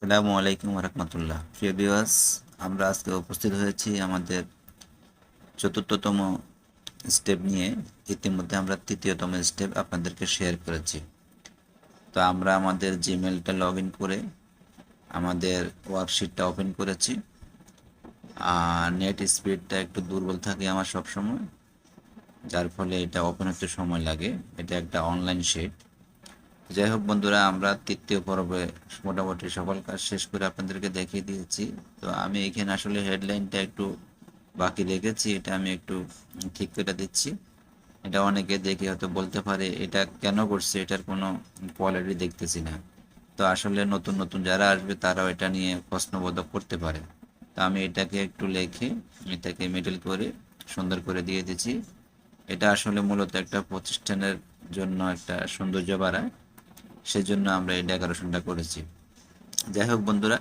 আসসালামু আলাইকুম রহমতুল্লাহ। প্রিয় ভিউয়ার্স, আমরা আজকে উপস্থিত হয়েছি আমাদের চতুর্থতম স্টেপ নিয়ে। ইতিমধ্যে আমরা তৃতীয়তম স্টেপ আপনাদেরকে শেয়ার করেছি। তো আমরা আমাদের জিমেলটা লগ ইন করে আমাদের ওয়ার্কশিটটা ওপেন করেছি। আর নেট স্পিডটা একটু দুর্বল থাকে আমার সবসময়, যার ফলে এটা ওপেন হতে সময় লাগে। এটা একটা অনলাইন শিট। যাই হোক বন্ধুরা, আমরা তৃতীয় পর্বে মোটামুটি সকল কাজ শেষ করে আপনাদেরকে দেখিয়ে দিয়েছি। তো আমি এখানে আসলে হেডলাইনটা একটু বাকি রেখেছি, এটা আমি একটু ঠিক করে দিচ্ছি। এটা অনেকে দেখে হয়তো বলতে পারে এটা কেন করছে, এটার কোনো কোয়ালিটি দেখতেছি না। তো আসলে নতুন নতুন যারা আসবে তারাও এটা নিয়ে প্রশ্নবোধক করতে পারে। তো আমি এটাকে একটু লিখে এটাকে মিডল করে সুন্দর করে দিয়ে দিচ্ছি। এটা আসলে মূলত একটা প্রতিষ্ঠানের জন্য একটা সৌন্দর্য বাড়ায়, সেজন্য আমরা এই ডেকোরেশনটা করেছি। যাই হোক বন্ধুরা,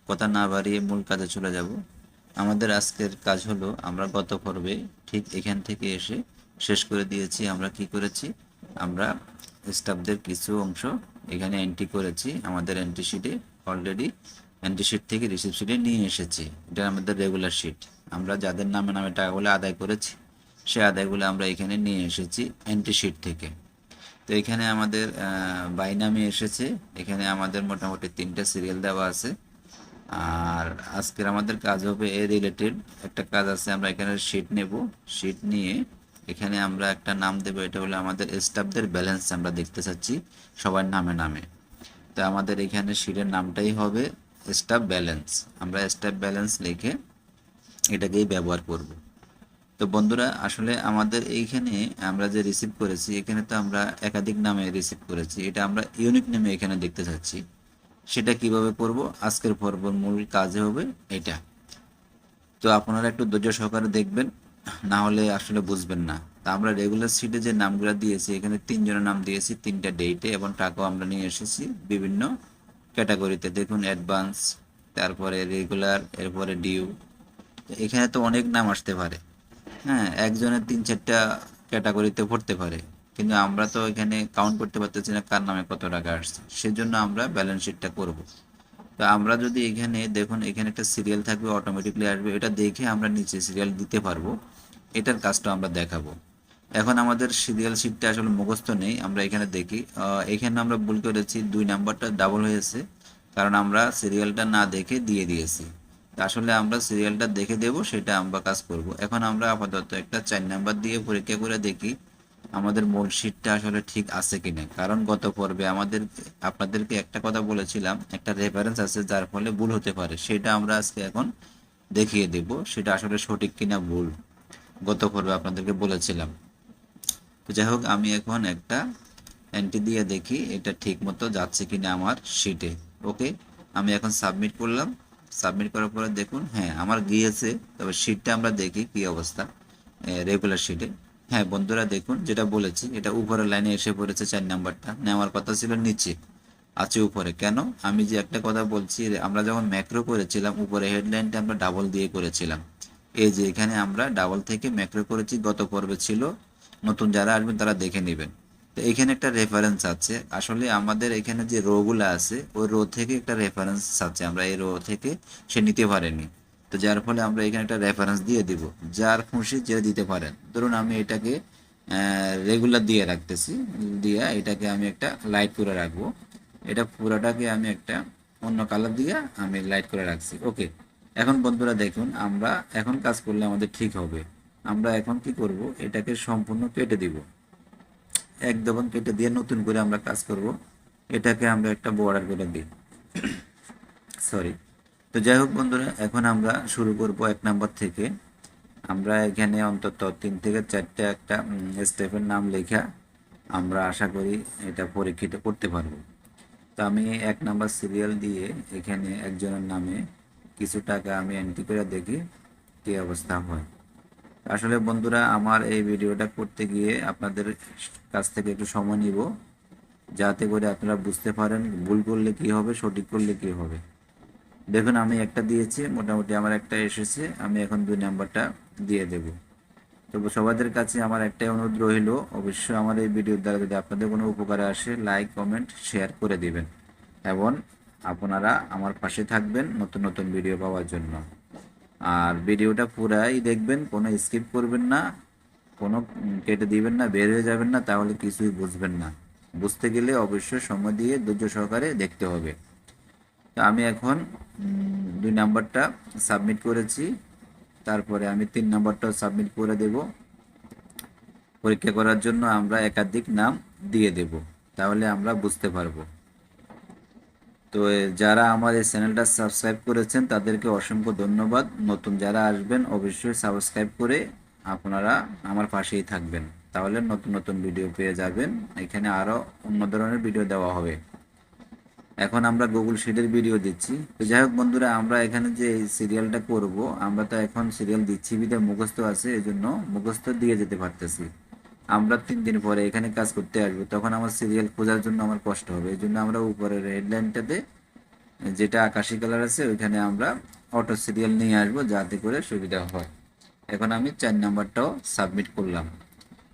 কথা না বাড়িয়ে মূল কাজে চলে যাব। আমাদের আজকের কাজ হলো, আমরা গত পর্বে ঠিক এখান থেকে এসে শেষ করে দিয়েছি। আমরা কি করেছি, আমরা স্টাফদের কিছু অংশ এখানে এন্ট্রি করেছি আমাদের এন্ট্রি শিটে। অলরেডি এন্ট্রি শিট থেকে রিসিভ শিটে নিয়ে এসেছি। এটা আমাদের রেগুলার শিট। আমরা যাদের নামে নামে টাকাগুলো আদায় করেছি, সে আদায়গুলো আমরা এখানে নিয়ে এসেছি এন্ট্রি শিট থেকে। তো এখানে আমাদের বাই নামে এসেছে। এখানে আমাদের মোটামুটি 3টা সিরিয়াল দেওয়া আছে। আর আজকের আমাদের কাজ হবে এ রিলেটেড একটা কাজ আছে। আমরা এখানে শিট নেব, শিট নিয়ে এখানে আমরা একটা নাম দেবো। এটা হলো আমাদের স্টাফদের ব্যালেন্স আমরা দেখতে চাচ্ছি সবার নামে নামে। তো আমাদের এখানে শিটের নামটাই হবে স্টাফ ব্যালেন্স। আমরা স্টাফ ব্যালেন্স লিখে এটাকেই ব্যবহার করব। তো বন্ধুরা, আসলে আমাদের এইখানে আমরা যে রিসিভ করেছি, এখানে তো আমরা একাধিক নামে রিসিভ করেছি। এটা আমরা ইউনিক নামে এখানে দেখতে চাচ্ছি। সেটা কিভাবে করব, আজকের পর্বর মূল কাজে হবে এটা। তো আপনারা একটু ধৈর্য সহকারে দেখবেন, না হলে আসলে বুঝবেন না। তা আমরা রেগুলার সিটে যে নামগুলো দিয়েছি, এখানে 3 জনের নাম দিয়েছি 3টা ডেটে, এবং টাকাও আমরা নিয়ে এসেছি বিভিন্ন ক্যাটাগরিতে। দেখুন, অ্যাডভান্স, তারপরে রেগুলার, এরপরে ডিউ। এখানে তো অনেক নাম আসতে পারে। হ্যাঁ, একজনের 3-4টা ক্যাটাগরিতে পড়তে পারে, কিন্তু আমরা তো এখানে কাউন্ট করতে পারতেছি না কার নামে কত টাকা আসছে। সেজন্য আমরা ব্যালেন্স শিটটা করব। তো আমরা যদি এখানে দেখুন, এখানে একটা সিরিয়াল থাকবে, অটোমেটিকলি আসবে। এটা দেখে আমরা নিচে সিরিয়াল দিতে পারবো। এটার কাজটা আমরা দেখাবো। এখন আমাদের সিরিয়াল শিটটা আসলে মুখস্থ নেই। আমরা এখানে দেখি, এখানে আমরা ভুল করেছি, 2 নাম্বারটা ডাবল হয়েছে, কারণ আমরা সিরিয়ালটা না দেখে দিয়ে দিয়েছি। তা আসলে আমরা সিরিয়ালটা দেখে দেব, সেটা আমরা কাজ করব। এখন আমরা আপাতত একটা 4 নাম্বার দিয়ে পরীক্ষা করে দেখি আমাদের মূল শিটটা আসলে ঠিক আছে কিনা। কারণ গত পর্বে আপনাদেরকে একটা কথা বলেছিলাম, একটা রেফারেন্স আছে যার ফলে ভুল হতে পারে। সেটা আমরা আজকে এখন দেখিয়ে দেব সেটা আসলে সঠিক কিনা ভুল। গত পর্বে আপনাদেরকে বলেছিলাম। তো যাই হোক, আমি এখন একটা এন্ট্রি দিয়ে দেখি এটা ঠিক মতো যাচ্ছে কিনা আমার শিটে। ওকে, আমি এখন সাবমিট করলাম। সাবমিট করার পরে দেখুন, হ্যাঁ আমার গিয়েছে। তবে শিটটা আমরা দেখি কি অবস্থা রেগুলার শিটে। হ্যাঁ বন্ধুরা, দেখুন যেটা বলেছি, এটা উপরের লাইনে এসে পড়েছে। 4 নাম্বারটা নেওয়ার কথা ছিল নিচে, আছে উপরে। কেন, আমি যে একটা কথা বলছি, আমরা যখন ম্যাক্রো করেছিলাম উপরে হেডলাইনটা আমরা ডাবল দিয়ে করেছিলাম। এই যে এখানে আমরা ডাবল থেকে ম্যাক্রো করেছি, গত পর্বে ছিল। নতুন যারা আসবেন তারা দেখে নেবেন। তো এখানে একটা রেফারেন্স আছে। আসলে আমাদের এখানে যে রোগুলো আছে, ওই রো থেকে একটা রেফারেন্স আছে, আমরা এই রো থেকে সে নিতে পারেনি। তো যার ফলে আমরা এখানে একটা রেফারেন্স দিয়ে দিব, যার খুশি যে দিতে পারেন। ধরুন আমি এটাকে রেগুলার দিয়ে রাখতেছি, দিয়ে এটাকে আমি একটা লাইট করে রাখবো। এটা পুরোটাকে আমি একটা অন্য কালার দিয়ে আমি লাইট করে রাখছি। ওকে, এখন বন্ধুরা দেখুন, আমরা এখন কাজ করলে আমাদের ঠিক হবে। আমরা এখন কি করব, এটাকে সম্পূর্ণ কেটে দিব। একদম কেটে দিয়ে নতুন করে আমরা কাজ করব। এটাকে আমরা একটা বর্ডার করে দিই, সরি। তো যাই হোক বন্ধুরা, এখন আমরা শুরু করব 1 নাম্বার থেকে। আমরা এখানে অন্তত 3 থেকে 4টা একটা স্টেপের নাম লেখা আমরা আশা করি এটা পরীক্ষিত করতে পারবো। তো আমি 1 নাম্বার সিরিয়াল দিয়ে এখানে একজনের নামে কিছু টাকা আমি এন্ট্রি করে দেখি কী অবস্থা হয়। আসলে বন্ধুরা, আমার এই ভিডিওটা করতে গিয়ে আপনাদের কাছ থেকে একটু সময় নিব, যাতে করে আপনারা বুঝতে পারেন ভুল করলে কি হবে, সঠিক করলে কি হবে। দেখুন, আমি একটা দিয়েছি, মোটামুটি আমার একটা এসেছে। আমি এখন 2 নাম্বারটা দিয়ে দেব। তবে সবাদের কাছে আমার একটাই অনুরোধ রইল, অবশ্যই আমার এই ভিডিওর দ্বারা যদি আপনাদের কোনো উপকারে আসে, লাইক কমেন্ট শেয়ার করে দিবেন। এবং আপনারা আমার পাশে থাকবেন নতুন নতুন ভিডিও পাওয়ার জন্য। আর ভিডিওটা পুরাই দেখবেন, কোনো স্কিপ করবেন না, কোনো কেটে দিবেন না, বের হয়ে যাবেন না, তাহলে কিছুই বুঝবেন না। বুঝতে গেলে অবশ্যই সময় দিয়ে ধৈর্য সহকারে দেখতে হবে। তো আমি এখন 2 নাম্বারটা সাবমিট করেছি, তারপরে আমি 3 নাম্বারটাও সাবমিট করে দেব। পরীক্ষা করার জন্য আমরা একাধিক নাম দিয়ে দেব, তাহলে আমরা বুঝতে পারবো। তো যারা আমার এই চ্যানেলটা সাবস্ক্রাইব করেছেন তাদেরকে অসংখ্য ধন্যবাদ। নতুন যারা আসবেন অবশ্যই সাবস্ক্রাইব করে আপনারা আমার পাশেই থাকবেন, তাহলে নতুন নতুন ভিডিও পেয়ে যাবেন। এখানে আরও অন্য ধরনের ভিডিও দেওয়া হবে। এখন আমরা গুগল শিটের ভিডিও দিচ্ছি। তো যাই হোক বন্ধুরা, আমরা এখানে যে সিরিয়ালটা করব, আমরা তো এখন সিরিয়াল দিচ্ছি বিধে মুখস্থ আছে, এই জন্য মুখস্থ দিয়ে যেতে পারতেছি। আমরা 3 দিন পরে এখানে কাজ করতে আসবো, তখন আমার সিরিয়াল খোঁজার জন্য আমার কষ্ট হবে। এই জন্য আমরা উপরের হেডলাইনটাতে যেটা আকাশি কালার আছে ওইখানে আমরা অটো সিরিয়াল নিয়ে আসবো, যাতে করে সুবিধা হয়। এখন আমি 4 নাম্বারটাও সাবমিট করলাম।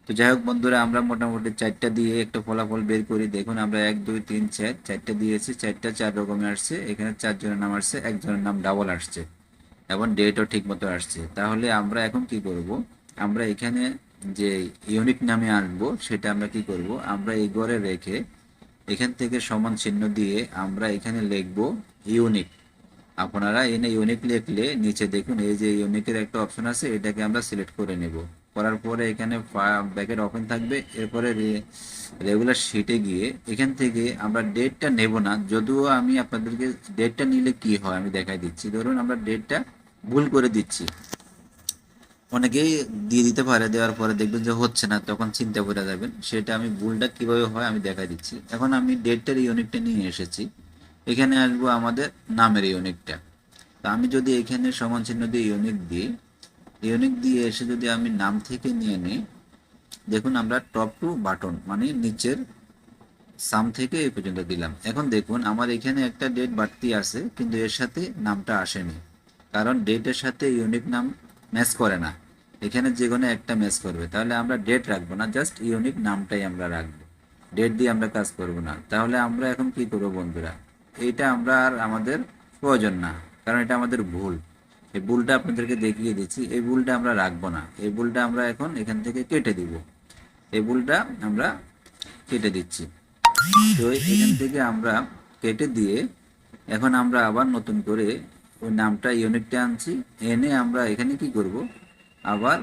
তো যাই হোক বন্ধুরা, আমরা মোটামুটি 4টা দিয়ে একটা ফলাফল বের করি। দেখুন আমরা 1 2 3 4 4টা দিয়েছি, 4টা 4 রকমের আসছে। এখানে 4 জনের নাম আসছে, একজনের নাম ডাবল আসছে এবং ডেটও ঠিক মতো আসছে। তাহলে আমরা এখন কি করব, আমরা এখানে যে ইউনিক নামে আনবো সেটা আমরা কি করব, আমরা এই ঘরে রেখে এখান থেকে সমান চিহ্ন দিয়ে আমরা এখানে লিখব ইউনিক। আপনারা এনে ইউনিক লিখলে নিচে দেখুন এই যে ইউনিকের একটা অপশন আছে, এটাকে আমরা সিলেক্ট করে নেব। করার পরে এখানে ব্র্যাকেট ওপেন থাকবে। এরপরে রেগুলার শিটে গিয়ে এখান থেকে আমরা ডেটটা নেব না, যদিও আমি আপনাদেরকে ডেটটা নিলে কি হয় আমি দেখাই দিচ্ছি। ধরুন আমরা ডেটটা ভুল করে দিচ্ছি, অনেকেই দিয়ে দিতে পারে, দেওয়ার পরে দেখবেন যে হচ্ছে না, তখন চিন্তা করে যাবেন। সেটা আমি ভুলটা কিভাবে হয় আমি দেখাই দিচ্ছি। এখন আমি ডেটটার ইউনিটটা নিয়ে এসেছি, এখানে আসবো আমাদের নামের ইউনিটটা। তো আমি যদি এখানে সমান চিহ্ন দিয়ে ইউনিক দিই, ইউনিক দিয়ে এসে যদি আমি নাম থেকে নিয়ে নিই, দেখুন আমরা টপ টু বাটন মানে নিচের সাম থেকে এই পর্যন্ত দিলাম। এখন দেখুন আমার এখানে একটা ডেট বাড়তি আছে, কিন্তু এর সাথে নামটা আসেনি, কারণ ডেটের সাথে ইউনিক নাম ম্যাচ করে না। এখানে যে কোনো একটা ম্যাচ করবে। তাহলে আমরা ডেট রাখবো না, জাস্ট ইউনিক নামটাই আমরা রাখবো, ডেট দিয়ে আমরা কাজ করব না। তাহলে আমরা এখন কি করব বন্ধুরা, এইটা আমরা আর আমাদের প্রয়োজন না, কারণ এটা আমাদের ভুল। এই ভুলটা আপনাদেরকে দেখিয়ে দিচ্ছি, এই ভুলটা আমরা রাখবো না। এই ভুলটা আমরা এখন এখান থেকে কেটে দিব, এই ভুলটা আমরা কেটে দিচ্ছি। তো এখান থেকে আমরা কেটে দিয়ে এখন আমরা আবার নতুন করে ওই নামটা ইউনিটটা আনছি, এনে আমরা এখানে কি করব, আবার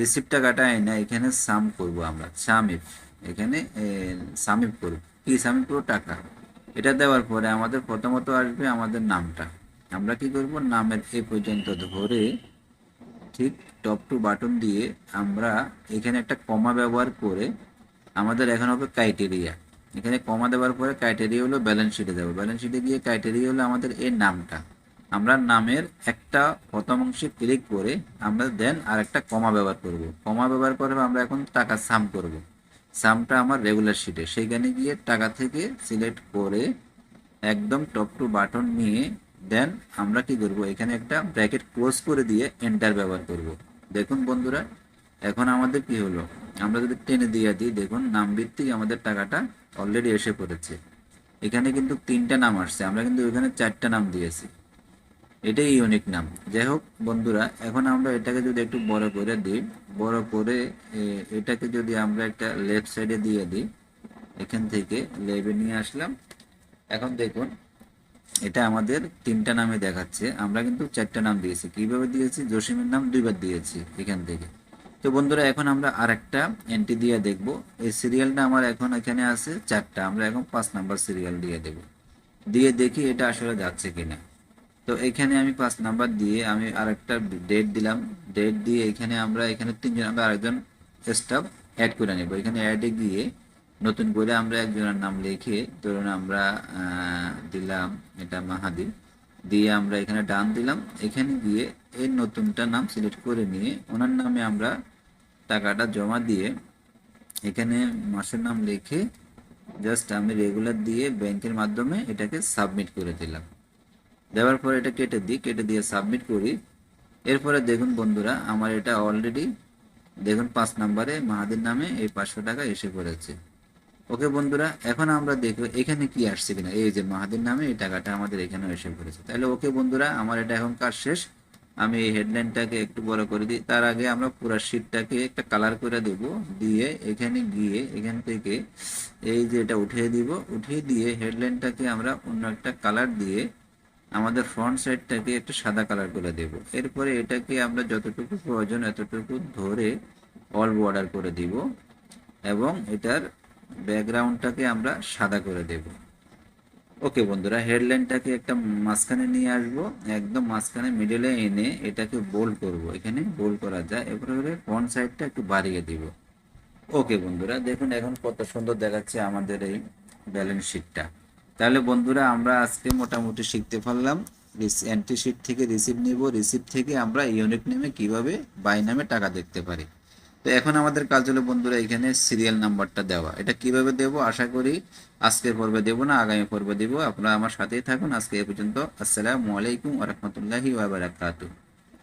রিসিপ্টটা কাটা এনে এখানে সাম করব, আমরা সামিপ, এখানে সামিপ করব। কি সামিপ করব, টাকা। এটা দেওয়ার পরে আমাদের প্রথমত আসবে আমাদের নামটা। আমরা কি করব, নামের এই পর্যন্ত ধরে ঠিক টপ টু বাটন দিয়ে আমরা এখানে একটা কমা ব্যবহার করে আমাদের এখন হবে ক্রাইটেরিয়া। এখানে কমা দেওয়ার পরে ক্রাইটেরিয়া হলো ব্যালেন্স শিটে যাবো, ব্যালেন্স শিটে গিয়ে ক্রাইটেরিয়া হলো আমাদের এই নামটা। আমরা নামের একটা প্রথম অংশে ক্লিক করে আমরা দেন আর একটা কমা ব্যবহার করব। কমা ব্যবহার করে আমরা এখন টাকা সাম করব। সামটা আমার রেগুলার শিটে, সেইখানে গিয়ে টাকা থেকে সিলেক্ট করে একদম টপ টু বাটন নিয়ে দেন আমরা কি করব, এখানে একটা ব্র্যাকেট ক্লোজ করে দিয়ে এন্টার ব্যবহার করব। দেখুন বন্ধুরা, এখন আমাদের কি হলো, আমরা যদি টেনে দিয়ে দিই, দেখুন নাম ভিত্তিক আমাদের টাকাটা অলরেডি এসে পড়েছে। এখানে কিন্তু 3টা নাম আসছে, আমরা কিন্তু এখানে 4টা নাম দিয়েছি, এটাই ইউনিক নাম। যাই হোক বন্ধুরা, এখন আমরা এটাকে যদি একটু বড় করে দিই, বড় করে এটাকে যদি আমরা একটা লেফট সাইডে দিয়ে দিই, এখান থেকে লেবে নিয়ে আসলাম। এখন দেখুন এটা আমাদের 3টা নামে দেখাচ্ছে, আমরা কিন্তু 4টা নাম দিয়েছি। কিভাবে দিয়েছি, জসিমের নাম 2বার দিয়েছি এখান থেকে। তো বন্ধুরা এখন আমরা আরেকটা এন্ট্রি দিয়ে দেখব। এই সিরিয়ালটা আমার এখন এখানে আছে 4টা, আমরা এখন 5 নাম্বার সিরিয়াল দিয়ে দেব, দিয়ে দেখি এটা আসলে যাচ্ছে কিনা। তো এখানে আমি 5 নাম্বার দিয়ে আমি আরেকটা ডেট দিলাম, ডেট দিয়ে এখানে আমরা এখানে 3জন আমরা আরেকজন স্টাফ অ্যাড করে নেব। এখানে অ্যাডে গিয়ে নতুন করে আমরা একজনের নাম লিখে, ধরুন আমরা দিলাম এটা মাহাদি, দিয়ে আমরা এখানে ডান দিলাম। এখানে গিয়ে এই নতুনটা নাম সিলেক্ট করে নিয়ে ওনার নামে আমরা টাকাটা জমা দিয়ে এখানে মাসের নাম লিখে জাস্ট আমি রেগুলার দিয়ে ব্যাংকের মাধ্যমে এটাকে সাবমিট করে দিলাম। দেওয়ার পরে এটা কেটে দিই, কেটে দিয়ে সাবমিট করি। এরপরে দেখুন বন্ধুরা, আমার এটা অলরেডি দেখুন 5 নাম্বারে মাহাদির নামে এই 500 টাকা এসে পড়েছে। ওকে বন্ধুরা, এখন আমরা দেখব এখানে কি আসছে কিনা। এই যে মাহাদির নামে এই টাকাটা আমাদের এখানে এসে পড়েছে। তাহলে ওকে বন্ধুরা, আমার এটা এখন কাজ শেষ। আমি এই হেডলাইনটাকে একটু বড় করে দিই। তার আগে আমরা পুরো শিটটাকে একটা কালার করে দেব, দিয়ে এখানে গিয়ে এখান থেকে এই যে এটা উঠিয়ে দিব, উঠিয়ে দিয়ে হেডলাইনটাকে আমরা অন্য একটা কালার দিয়ে আমাদের ফ্রন্ট সাইডটাকে একটা সাদা কালার করে দেব। এরপরে এটাকে আমরা যতটুকু প্রয়োজন এতটুকু ধরে অল বর্ডার করে দিব এবং এটার ব্যাকগ্রাউন্ডটাকে আমরা সাদা করে দেব। ওকে বন্ধুরা, হেডলাইনটাকে একটা মাঝখানে নিয়ে আসব, একদম মাঝখানে মিডলে এনে এটাকে বোল্ড করব। এখানে বোল্ড করা যায়। এরপরে ফ্রন্ট সাইডটা একটু বাড়িয়ে দিব। ওকে বন্ধুরা, দেখুন এখন কত সুন্দর দেখাচ্ছে আমাদের এই ব্যালেন্স শিটটা। তাহলে বন্ধুরা, আমরা আজকে মোটামুটি শিখতে পারলাম এন্ট্রি শিট থেকে রিসিভ নিব, রিসিভ থেকে আমরা ইউনিট নেমে কিভাবে বাই নামে টাকা দেখতে পারি। তো এখন আমাদের কাজ হলো বন্ধুরা, এখানে সিরিয়াল নাম্বারটা দেওয়া। এটা কিভাবে দেব আশা করি আজকের পর্বে দেব না, আগামী পর্বে দেব। আপনারা আমার সাথেই থাকুন। আজকে এ পর্যন্ত। আসসালামু আলাইকুম ওয়া রাহমাতুল্লাহি ওয়া বারাকাতুহু।